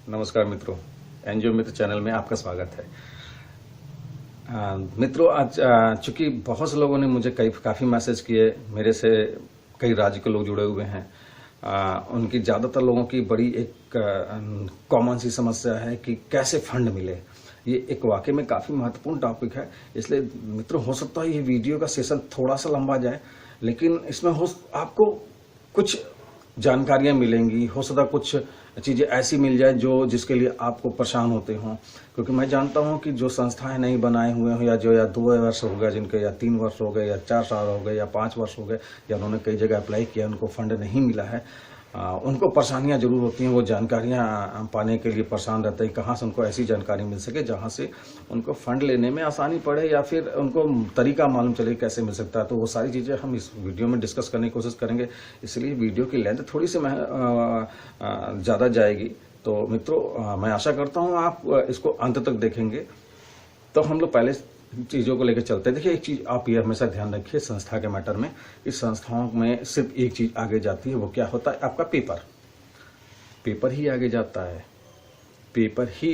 नमस्कार मित्रों, एनजीओ मित्र चैनल में आपका स्वागत है। मित्रों, आज चूंकि बहुत से लोगों ने मुझे काफ़ी मैसेज किए, मेरे से कई राज्य के लोग जुड़े हुए हैं। उनकी ज़्यादातर लोगों की बड़ी एक कॉमन सी समस्या है कि कैसे फंड मिले। ये एक वाकई में काफ़ी महत्वपूर्ण टॉपिक है, इसलिए मित्रों हो सकता है ये वीडियो का सेशन थोड़ा सा लंबा जाए, लेकिन इसमें आपको कुछ जानकारियां मिलेंगी। हो सकता कुछ चीज़ें ऐसी मिल जाए जिसके लिए आपको परेशान होते हों, क्योंकि मैं जानता हूं कि जो संस्थाएं नहीं बनाए हुए हों या 2 वर्ष हो गए जिनके, या 3 वर्ष हो गए, या 4 साल हो गए, या 5 वर्ष हो गए, या उन्होंने कई जगह अप्लाई किया, उनको फंड नहीं मिला है, उनको परेशानियां जरूर होती हैं। वो जानकारियां पाने के लिए परेशान रहते हैं, कहाँ से उनको ऐसी जानकारी मिल सके जहाँ से उनको फंड लेने में आसानी पड़े, या फिर उनको तरीका मालूम चले कैसे मिल सकता है। तो वो सारी चीज़ें हम इस वीडियो में डिस्कस करने की कोशिश करेंगे, इसलिए वीडियो की लेंथ थोड़ी सी ज़्यादा जाएगी। तो मित्रों, मैं आशा करता हूँ आप इसको अंत तक देखेंगे। तो हम लोग पहले चीज़ों को लेकर चलते हैं। देखिए, एक चीज़ आप ये हमेशा ध्यान रखिए संस्था के मैटर में, इस संस्थाओं में सिर्फ एक चीज़ आगे जाती है, वो क्या होता है? आपका पेपर ही आगे जाता है, पेपर ही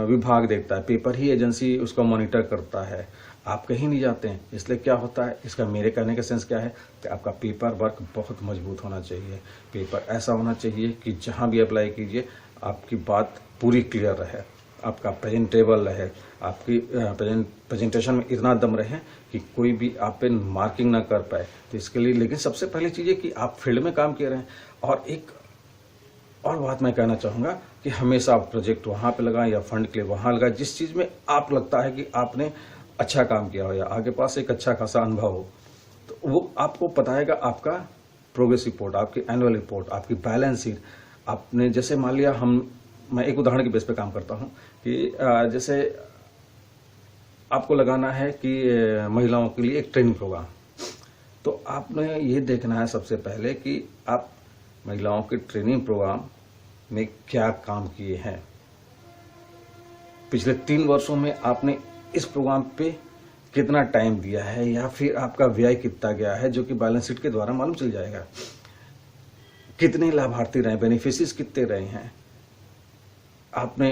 विभाग देखता है, पेपर ही एजेंसी उसको मॉनिटर करता है, आप कहीं नहीं जाते हैं। इसलिए क्या होता है, इसका मेरे कहने का सेंस क्या है कि आपका पेपर वर्क बहुत मजबूत होना चाहिए। पेपर ऐसा होना चाहिए कि जहां भी अप्लाई कीजिए आपकी बात पूरी क्लियर रहे, आपका प्रेजेंटेबल रहे, आपकी प्रेजेंटेशन में इतना दम रहे कि कोई भी आप पे मार्किंग ना कर पाए। तो इसके लिए लेकिन सबसे पहली चीज़ है कि आप फील्ड में काम कर रहे हैं। और एक और बात मैं कहना चाहूँगा कि हमेशा आप प्रोजेक्ट वहाँ पे लगाएं या फंड के लिए वहाँ लगाएं जिस चीज़ में आप लगता है कि आपने अच्छा काम किया हो या आगे पास एक अच्छा खासा अनुभव हो, तो वो आपको बताएगा। आपका प्रोग्रेस रिपोर्ट, आपकी एनुअल रिपोर्ट, आपकी बैलेंस शीट, आपने जैसे मान लिया मैं एक उदाहरण के बेस पे काम करता हूँ कि जैसे आपको लगाना है कि महिलाओं के लिए एक ट्रेनिंग प्रोग्राम, तो आपने ये देखना है सबसे पहले कि आप महिलाओं के ट्रेनिंग प्रोग्राम में क्या काम किए हैं। पिछले 3 वर्षों में आपने इस प्रोग्राम पे कितना टाइम दिया है, या फिर आपका व्यय कितना गया है, जो कि बैलेंस शीट के द्वारा मालूम चल जाएगा। कितने लाभार्थी रहे, बेनिफिशियरीज कितने रहे हैं, आपने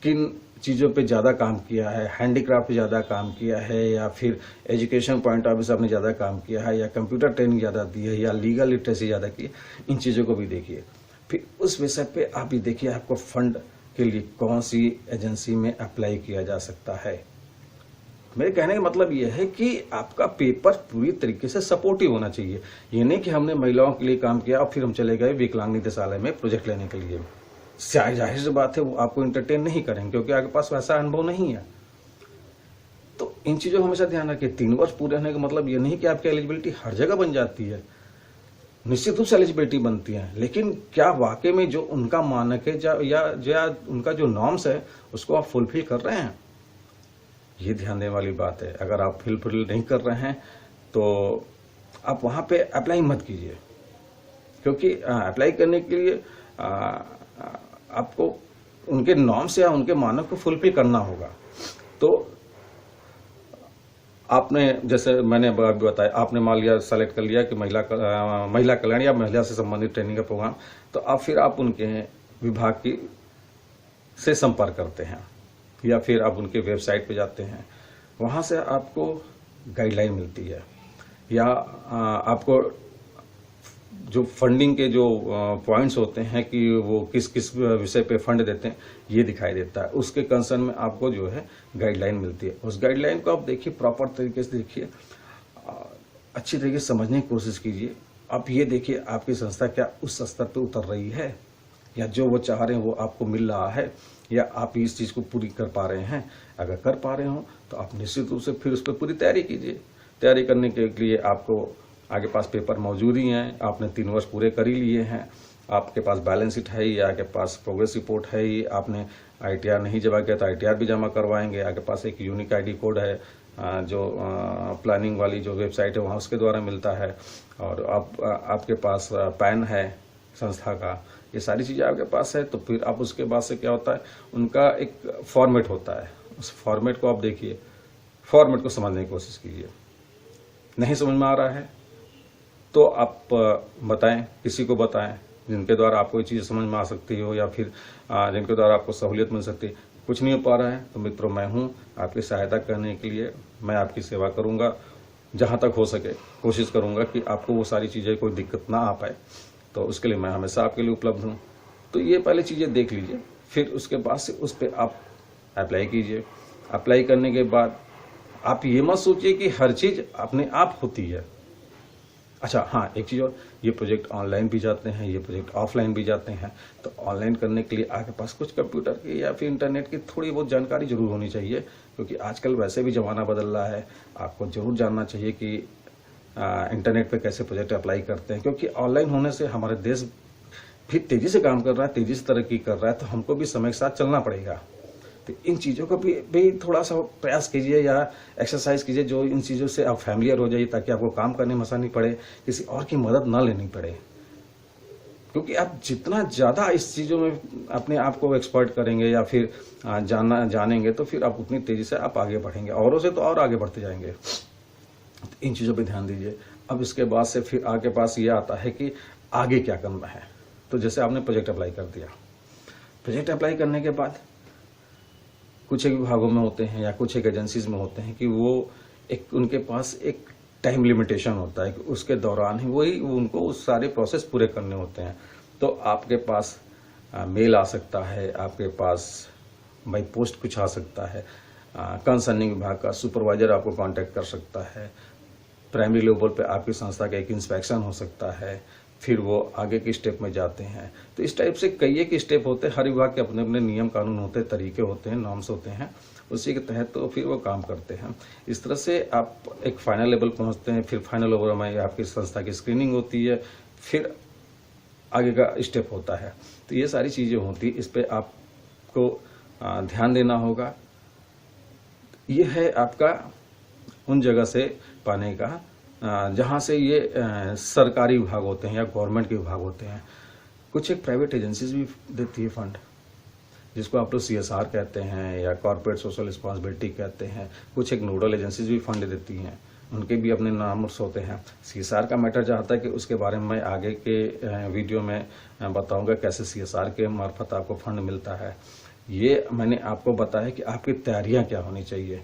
किन चीज़ों पे ज़्यादा काम किया है, हैंडीक्राफ्ट पे ज़्यादा काम किया है, या फिर एजुकेशन पॉइंट ऑफ व्यू से आपने ज़्यादा काम किया है, या कंप्यूटर ट्रेनिंग ज़्यादा दी है, या लीगल लिटरेसी ज़्यादा की है। इन चीज़ों को भी देखिए। फिर उस विषय पे आप भी देखिए आपको फंड के लिए कौन सी एजेंसी में अप्लाई किया जा सकता है। मेरे कहने का मतलब यह है कि आपका पेपर पूरी तरीके से सपोर्टिव होना चाहिए। ये नहीं कि हमने महिलाओं के लिए काम किया और फिर हम चले गए विकलांग निदेशालय में प्रोजेक्ट लेने के लिए। जाहिर सी बात है वो आपको एंटरटेन नहीं करेंगे, क्योंकि आपके पास वैसा अनुभव नहीं है। तो इन चीजों को हमेशा ध्यान रखिए। 3 वर्ष पूरे होने का मतलब ये नहीं कि आपकी एलिजिबिलिटी हर जगह बन जाती है। निश्चित रूप से एलिजिबिलिटी बनती है, लेकिन क्या वाकई में जो उनका मानक है या उनका जो नॉर्म्स है उसको आप फुलफिल कर रहे हैं, ये ध्यान देने वाली बात है। अगर आप फुलफिल नहीं कर रहे हैं तो आप वहां पे अप्लाई मत कीजिए, क्योंकि अप्लाई करने के लिए आपको उनके नॉर्म्स या उनके मानक को फुलफिल करना होगा। तो आपने, जैसे मैंने अभी बताया, आपने मान लिया सेलेक्ट कर लिया कि महिला कल्याण या महिला से संबंधित ट्रेनिंग का प्रोग्राम, तो आप उनके विभाग से संपर्क करते हैं, या फिर आप उनके वेबसाइट पे जाते हैं। वहाँ से आपको गाइडलाइन मिलती है, या आपको जो फंडिंग के जो पॉइंट्स होते हैं कि वो किस किस विषय पे फंड देते हैं, ये दिखाई देता है। उसके कंसर्न में आपको जो है गाइडलाइन मिलती है। उस गाइडलाइन को आप देखिए, प्रॉपर तरीके से देखिए, अच्छी तरीके से समझने की कोशिश कीजिए। आप ये देखिए आपकी संस्था क्या उस स्तर पे उतर रही है, या जो वो चाह रहे हैं वो आपको मिल रहा है, या आप इस चीज़ को पूरी कर पा रहे हैं। अगर कर पा रहे हो तो आप निश्चित रूप से फिर उस पर पूरी तैयारी कीजिए। तैयारी करने के लिए आपको आगे पास पेपर मौजूद ही हैं, आपने 3 वर्ष पूरे कर ही लिए हैं, आपके पास बैलेंस शीट है ही, आपके पास प्रोग्रेस रिपोर्ट है ही, आपने ITR नहीं जमा किया तो ITR भी जमा करवाएंगे, आपके पास एक यूनिक ID कोड है जो प्लानिंग वाली जो वेबसाइट है वहाँ उसके द्वारा मिलता है, और आपके पास पैन है संस्था का। ये सारी चीज़ें आपके पास है। तो फिर आप उसके बाद से क्या होता है, उनका एक फॉर्मेट होता है, उस फॉर्मेट को आप देखिए, फॉर्मेट को समझने की कोशिश कीजिए। नहीं समझ में आ रहा है तो आप बताएं, किसी को बताएं, जिनके द्वारा आपको ये चीज़ समझ में आ सकती हो, या फिर जिनके द्वारा आपको सहूलियत मिल सकती है। कुछ नहीं हो पा रहा है तो मित्रों, मैं हूँ आपकी सहायता करने के लिए। मैं आपकी सेवा करूँगा, जहाँ तक हो सके कोशिश करूँगा कि आपको वो सारी चीज़ें कोई दिक्कत ना आ पाए, तो उसके लिए मैं हमेशा आपके लिए उपलब्ध हूँ। तो ये पहले चीज़ें देख लीजिए, फिर उसके बाद से उस पर आप अप्लाई कीजिए। अप्लाई करने के बाद आप ये मत सोचिए कि हर चीज़ अपने आप होती है। अच्छा हाँ, एक चीज़ और, ये प्रोजेक्ट ऑनलाइन भी जाते हैं, ये प्रोजेक्ट ऑफलाइन भी जाते हैं। तो ऑनलाइन करने के लिए आपके पास कुछ कंप्यूटर की या फिर इंटरनेट की थोड़ी बहुत जानकारी जरूर होनी चाहिए, क्योंकि आजकल वैसे भी ज़माना बदल रहा है। आपको जरूर जानना चाहिए कि इंटरनेट पे कैसे प्रोजेक्ट अप्लाई करते हैं, क्योंकि ऑनलाइन होने से हमारे देश भी तेज़ी से काम कर रहा है, तेज़ी से तरक्की कर रहा है, तो हमको भी समय के साथ चलना पड़ेगा। तो इन चीज़ों को भी थोड़ा सा प्रयास कीजिए या एक्सरसाइज कीजिए, जो इन चीज़ों से आप फैमिलियर हो जाइए, ताकि आपको काम करने में आसानी पड़े, किसी और की मदद ना लेनी पड़े। क्योंकि आप जितना ज़्यादा इस चीज़ों में अपने आप को एक्सपर्ट करेंगे या फिर जानेंगे, तो फिर आप उतनी तेज़ी से आप आगे बढ़ेंगे, औरों से तो और आगे बढ़ते जाएंगे। तो इन चीज़ों पे ध्यान दीजिए। अब इसके बाद से फिर आपके पास ये आता है कि आगे क्या करना है। तो जैसे आपने प्रोजेक्ट अप्लाई कर दिया, प्रोजेक्ट अप्लाई करने के बाद कुछ एक विभागों में होते हैं या कुछ एक एजेंसीज में होते हैं कि वो उनके पास एक टाइम लिमिटेशन होता है कि उसके दौरान ही वही उनको उस सारे प्रोसेस पूरे करने होते हैं। तो आपके पास मेल आ सकता है, आपके पास बाई पोस्ट कुछ आ सकता है, कंसर्निंग विभाग का सुपरवाइजर आपको कांटेक्ट कर सकता है, प्राइमरी लेवल पे आपकी संस्था का एक इंस्पेक्शन हो सकता है, फिर वो आगे के स्टेप में जाते हैं। तो इस टाइप से कई एक स्टेप होते हैं, हर विभाग के अपने अपने नियम कानून होते हैं, तरीके होते हैं, नॉर्म्स होते हैं, उसी के तहत तो फिर वो काम करते हैं। इस तरह से आप एक फाइनल लेवल पहुंचते हैं, फिर फाइनल लेवल में आपकी संस्था की स्क्रीनिंग होती है, फिर आगे का स्टेप होता है। तो ये सारी चीज़ें होती, इस पर आपको ध्यान देना होगा। ये है आपका उन जगह से पाने का जहाँ से ये सरकारी विभाग होते हैं या गवर्नमेंट के विभाग होते हैं। कुछ एक प्राइवेट एजेंसीज भी देती है फंड, जिसको आप लोग CSR कहते हैं या कॉर्पोरेट सोशल रिस्पॉन्सिबिलिटी कहते हैं। कुछ एक नोडल एजेंसीज भी फंड देती हैं, उनके भी अपने नाम्स होते हैं। CSR का मैटर चाहता है कि उसके बारे में मैं आगे के वीडियो में बताऊंगा कैसे CSR के मार्फत आपको फंड मिलता है। ये मैंने आपको बताया कि आपकी तैयारियां क्या होनी चाहिए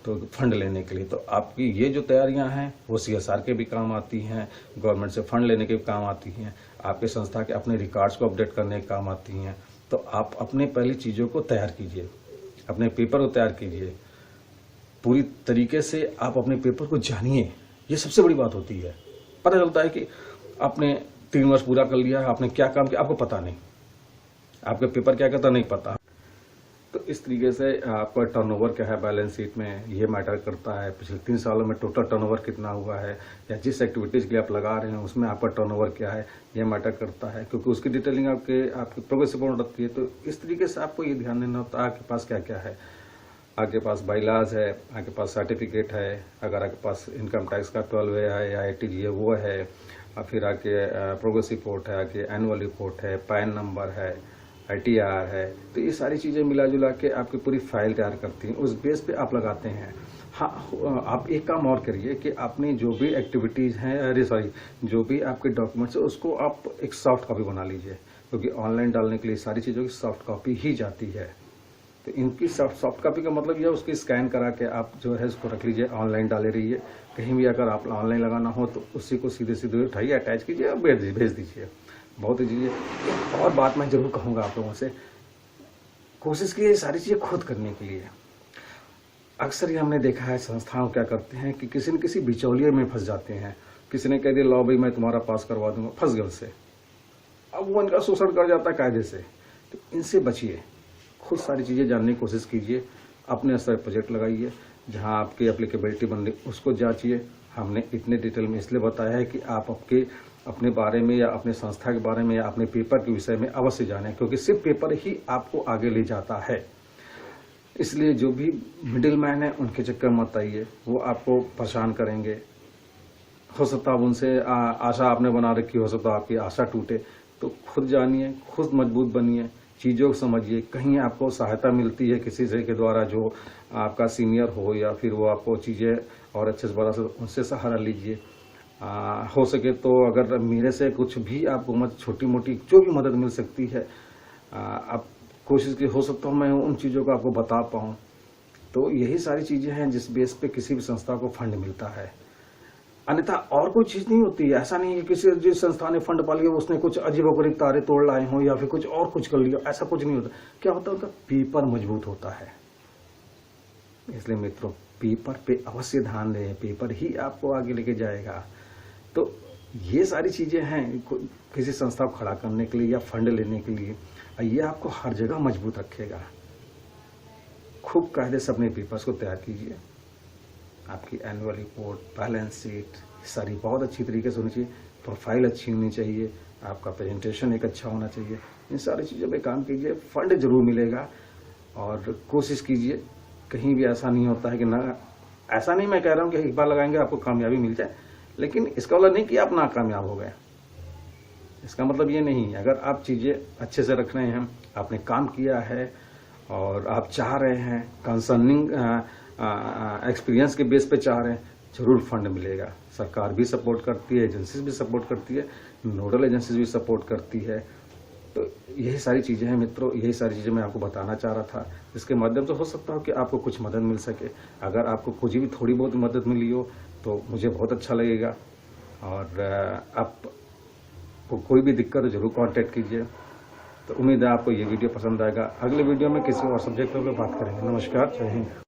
तो फंड लेने के लिए। तो आपकी ये जो तैयारियां हैं वो CSR के भी काम आती हैं, गवर्नमेंट से फंड लेने के भी काम आती हैं, आपके संस्था के अपने रिकॉर्ड्स को अपडेट करने के काम आती हैं। तो आप अपने पहली चीज़ों को तैयार कीजिए, अपने पेपर को तैयार कीजिए, पूरी तरीके से आप अपने पेपर को जानिए। ये सबसे बड़ी बात होती है। पता चलता है कि आपने 3 वर्ष पूरा कर लिया, आपने क्या काम किया आपको पता नहीं, आपके पेपर क्या कहता नहीं पता। तो इस तरीके से आपका टर्नओवर क्या है बैलेंस शीट में, ये मैटर करता है। पिछले 3 सालों में टोटल टर्नओवर कितना हुआ है, या जिस एक्टिविटीज़ के लिए आप लगा रहे हैं उसमें आपका टर्नओवर क्या है, ये मैटर करता है, क्योंकि उसकी डिटेलिंग आपकी प्रोग्रेस रिपोर्ट रहती है। तो इस तरीके से आपको ये ध्यान देना होता है आपके पास क्या क्या है। आपके पास बाइलाज है, आपके पास सर्टिफिकेट है, अगर आपके पास इनकम टैक्स का 12 है या ITG है वो है, और फिर आपके प्रोग्रेस रिपोर्ट है, आपके एनुअल रिपोर्ट है, पैन नंबर है, ITR है। तो ये सारी चीज़ें मिला जुला के आपकी पूरी फाइल तैयार करती हैं, उस बेस पे आप लगाते हैं। हाँ, आप एक काम और करिए कि आपने जो भी एक्टिविटीज़ हैं जो भी आपके डॉक्यूमेंट्स है उसको आप एक सॉफ्ट कॉपी बना लीजिए, क्योंकि ऑनलाइन डालने के लिए सारी चीज़ों की सॉफ्ट कॉपी ही जाती है। तो इनकी सॉफ्ट कॉपी का मतलब यह उसकी स्कैन करा के आप जो है उसको रख लीजिए, ऑनलाइन डाले रहिए। कहीं भी अगर आप ऑनलाइन लगाना हो तो उसी को सीधे सीधे उठाइए, अटैच कीजिए और भेज दीजिए। बहुत ही चीज़ें। और बात मैं जरूर कहूँगा आप लोगों से, कोशिश कीजिए सारी चीज़ें खुद करने के लिए। अक्सर ये हमने देखा है संस्थाओं क्या करते हैं कि किसी न किसी बिचौलिए में फंस जाते हैं। किसी ने कह दिया लो भाई मैं तुम्हारा पास करवा दूंगा, फंस गए उससे, अब वो इनका शोषण कर जाता है कायदे से। तो इनसे बचिए, खुद सारी चीज़ें जानने की कोशिश कीजिए, अपने स्तर पर प्रोजेक्ट लगाइए, जहाँ आपकी एप्लीकेबिलिटी बन रही उसको जांचिए। हमने इतने डिटेल में इसलिए बताया है कि आप अपने बारे में या अपने संस्था के बारे में या अपने पेपर के विषय में अवश्य जानें, क्योंकि सिर्फ पेपर ही आपको आगे ले जाता है। इसलिए जो भी मिडिल मैन है उनके चक्कर मत आइए, वो आपको परेशान करेंगे। हो सकता है उनसे आशा आपने बना रखी, हो सकता है आपकी आशा टूटे। तो खुद जानिए, खुद मजबूत बनिए, चीज़ों को समझिए। कहीं आपको सहायता मिलती है किसी से के द्वारा जो आपका सीनियर हो, या फिर वो आपको चीज़ें और अच्छे से बता सकते, उनसे सहारा लीजिए। हो सके तो अगर मेरे से कुछ भी आपको छोटी मोटी जो भी मदद मिल सकती है, आप कोशिश की हो सकता हूँ मैं उन चीज़ों को आपको बता पाऊँ। तो यही सारी चीज़ें हैं जिस बेस पे किसी भी संस्था को फंड मिलता है, अन्यथा और कोई चीज़ नहीं होती है। ऐसा नहीं है कि किसी जिस संस्था ने फंड पा लिया उसने कुछ अजीबोगरीब तारे तोड़ लाए हों या फिर कुछ और कुछ कर लिया, ऐसा कुछ नहीं होता। क्या होता है, उनका पेपर मजबूत होता है। इसलिए मित्रों, पेपर पे अवश्य ध्यान दें, पेपर ही आपको आगे लेके जाएगा। तो ये सारी चीज़ें हैं किसी संस्था को खड़ा करने के लिए या फंड लेने के लिए, ये आपको हर जगह मजबूत रखेगा। खूब कायदे से अपने पेपर्स को तैयार कीजिए। आपकी एनुअल रिपोर्ट, बैलेंस शीट सारी बहुत अच्छी तरीके से होनी चाहिए, प्रोफाइल अच्छी होनी चाहिए, आपका प्रेजेंटेशन एक अच्छा होना चाहिए। इन सारी चीज़ों पे काम कीजिए, फंड जरूर मिलेगा। और कोशिश कीजिए, कहीं भी ऐसा नहीं होता है कि ना, ऐसा नहीं मैं कह रहा हूँ कि एक बार लगाएंगे आपको कामयाबी मिल जाए, लेकिन इसका मतलब नहीं कि आप नाकामयाब हो गए। इसका मतलब ये नहीं, अगर आप चीज़ें अच्छे से रख रहे हैं, आपने काम किया है और आप चाह रहे हैं, कंसर्निंग एक्सपीरियंस के बेस पे चाह रहे हैं, जरूर फंड मिलेगा। सरकार भी सपोर्ट करती है, एजेंसीज भी सपोर्ट करती है, नोडल एजेंसीज भी सपोर्ट करती है। तो यही सारी चीज़ें हैं मित्रों, यही सारी चीज़ें मैं आपको बताना चाह रहा था, जिसके माध्यम से हो सकता हो कि आपको कुछ मदद मिल सके। अगर आपको कुछ भी थोड़ी बहुत मदद मिली हो तो मुझे बहुत अच्छा लगेगा। और आप कोई भी दिक्कत हो जरूर कांटेक्ट कीजिए। तो उम्मीद है आपको ये वीडियो पसंद आएगा। अगले वीडियो में किसी और सब्जेक्ट पर बात करेंगे। नमस्कार, जय हिंद।